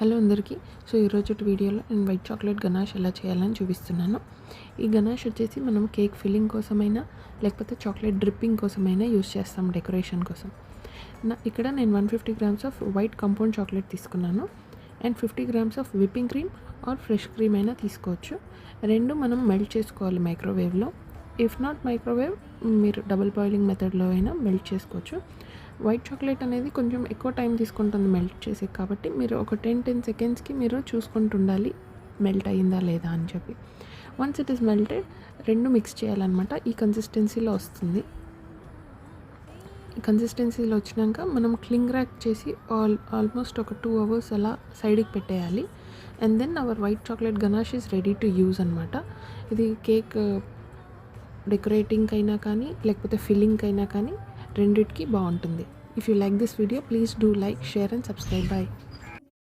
Hello అందరికీ. So ఈరోజు వీడియోలో నేను వైట్ చాక్లెట్ గనాష్ ఎలా చేయాలని చూపిస్తున్నాను. ఈ గనాష్ వచ్చేసి మనం కేక్ ఫిల్లింగ్ కోసమైనా లేకపోతే చాక్లెట్ డ్రిప్పింగ్ కోసమైనా యూస్ చేస్తాం డెకరేషన్ కోసం. ఇక్కడ నేను 150 grams of white compound chocolate తీసుకున్నాను and 50 grams of whipping cream or fresh cream అయినా తీసుకోవచ్చు. రెండు మనం మెల్ట్ చేసుకోవాలి మైక్రోవేవ్లో. ఇఫ్ నాట్ మైక్రోవేవ్ మీరు డబుల్ బాయిలింగ్ మెథడ్లో అయినా మెల్ట్ చేసుకోవచ్చు. వైట్ చాక్లెట్ అనేది కొంచెం ఎక్కువ టైం తీసుకుంటుంది మెల్ట్ చేసే, కాబట్టి మీరు ఒక 10 సెకండ్స్కి మీరు చూసుకుంటూ ఉండాలి మెల్ట్ అయ్యిందా లేదా అని చెప్పి. వన్స్ ఇట్ ఈస్ మెల్టెడ్ రెండు మిక్స్ చేయాలన్నమాట. ఈ కన్సిస్టెన్సీలో వస్తుంది. ఈ కన్సిస్టెన్సీలో వచ్చినాక మనం క్లింగ్ ర్యాక్ చేసి ఆల్మోస్ట్ ఒక 2 అవర్స్ అలా సైడ్కి పెట్టేయాలి. And then our white chocolate ganache is ready to use అనమాట. ఇది కేక్ డెకరేటింగ్కి అయినా కానీ లేకపోతే ఫిల్లింగ్కి అయినా కానీ రెండిటికి బాగుంటుంది. If you like this video please do like, share and subscribe. By.